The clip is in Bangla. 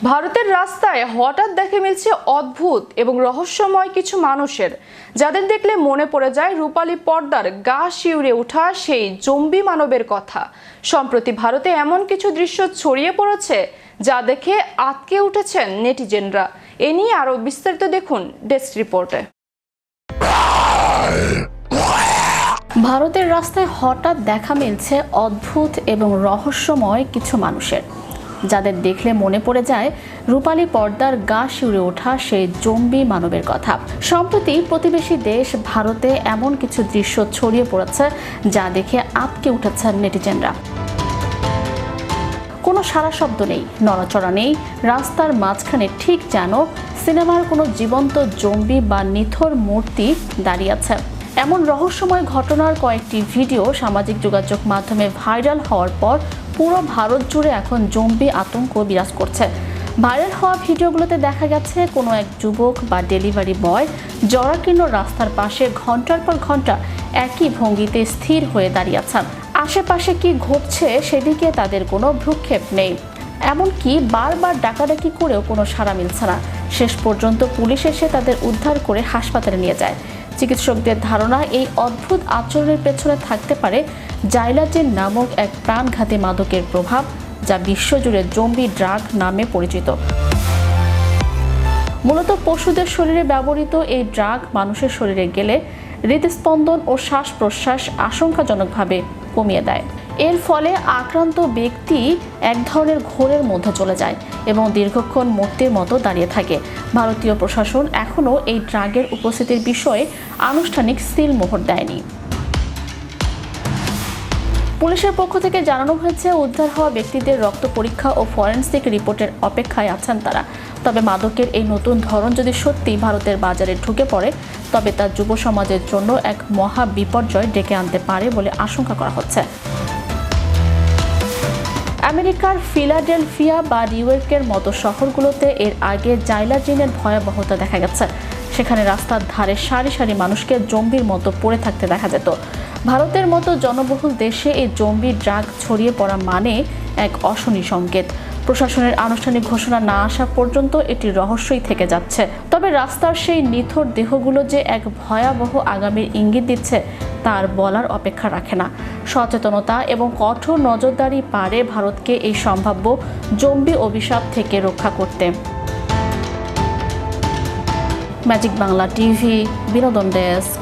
ভারতের রাস্তায় হঠাৎ দেখা মিলছে অদ্ভুত এবং রহস্যময় কিছু মানুষের, যাদের দেখলে মনে পড়ে যায় রূপালী পর্দার গা শিউরে ওঠা সেই জম্বি মানবের কথা। সম্প্রতি ভারতে এমন কিছু দৃশ্য ছড়িয়ে পড়েছে যা দেখে আঁতকে উঠেছেন নেটিজেনরা। এ নিয়ে আরো বিস্তারিত দেখুন ডেস্ক রিপোর্টে। ভারতের রাস্তায় হঠাৎ দেখা মিলছে অদ্ভুত এবং রহস্যময় কিছু মানুষের, যাদের দেখলে মনে পড়ে যায় রূপালী পর্দার গা শিউরে ওঠা সেই জম্বি মানবের কথা। সম্প্রতি প্রতিবেশী দেশ ভারতে এমন কিছু দৃশ্য ছড়িয়ে পড়েছে যা দেখে আঁতকে উঠেছেন নেটিজেনরা। কোনো সারা শব্দ নেই, নড়াচড়া নেই, রাস্তার মাঝখানে ঠিক যেন সিনেমার কোনো জীবন্ত জম্বি বা নিথর মূর্তি দাঁড়িয়ে আছে। এমন রহস্যময় ঘটনার কয়েকটি ভিডিও সামাজিক যোগাযোগ মাধ্যমে ভাইরাল হওয়ার পর পুরো ভারত জুড়ে এখন জম্বি আতঙ্ক বিরাজ করছে। ভাইরাল হওয়া ভিডিওগুলোতে দেখা গেছে কোনো এক যুবক বা ডেলিভারি বয় জরাকীর্ণ রাস্তার পাশে ঘন্টার পর ঘন্টা একই ভঙ্গিতে স্থির হয়ে দাঁড়িয়ে আছেন। আশেপাশে কি ঘটছে সেদিকে তাদের কোনো ভ্রুক্ষেপ নেই, এমনকি বারবার ডাকাডাকি করেও কোনো সাড়া মিলছে না। শেষ পর্যন্ত পুলিশ এসে তাদের উদ্ধার করে হাসপাতালে নিয়ে যায়। চিকিৎসকদের ধারণা এই অদ্ভুত আচরণের পেছনে থাকতে পারে জাইলাজিন নামক এক প্রাণঘাতী মাদকের প্রভাব, যা বিশ্বজুড়ে জম্বি ড্রাগ নামে পরিচিত। মূলত পশুদের শরীরে ব্যবহৃত এই ড্রাগ মানুষের শরীরে গেলে হৃদস্পন্দন ও শ্বাস প্রশ্বাস আশঙ্কাজনকভাবে কমিয়ে দেয়। এর ফলে আক্রান্ত ব্যক্তি এক ধরনের ঘোরের মধ্যে চলে যায় এবং দীর্ঘক্ষণ মূর্তির মতো দাঁড়িয়ে থাকে। ভারতীয় প্রশাসন এখনও এই ড্রাগের উপস্থিতির বিষয়ে আনুষ্ঠানিক সিলমোহর দেয়নি। পুলিশের পক্ষ থেকে জানানো হয়েছে উদ্ধার হওয়া ব্যক্তিদের রক্ত পরীক্ষা ও ফরেনসিক রিপোর্টের অপেক্ষায় আছেন তারা। তবে মাদকের এই নতুন ধরন যদি সত্যি ভারতের বাজারে ঢুকে পড়ে, তবে তা যুব সমাজের জন্য এক মহা বিপর্যয় ডেকে আনতে পারে বলে আশঙ্কা করা হচ্ছে। আমেরিকার ফিলাডেলফিয়া বা নিউইয়র্কের মতো শহরগুলোতে এর আগে জাইলাজিনের ভয়াবহতা দেখা গেছে। সেখানে রাস্তার ধারে সারি সারি মানুষকে জম্বির মতো পড়ে থাকতে দেখা যেত। ভারতের মতো জনবহুল দেশে এই জম্বি ড্রাগ ছড়িয়ে পড়া মানে এক অশনি সংকেত। প্রশাসনের আনুষ্ঠানিক ঘোষণা না আসা পর্যন্ত এটি রহস্যই থেকে যাচ্ছে। তবে রাস্তার সেই নিথর দেহগুলো যে এক ভয়াবহ আগামীর ইঙ্গিত দিচ্ছে তার বলার অপেক্ষা রাখে না। সচেতনতা এবং কঠোর নজরদারি পারে ভারতকে এই সম্ভাব্য জম্বি অভিশাপ থেকে রক্ষা করতে। ম্যাজিক বাংলা টিভি, বিনোদন ডেস্ক।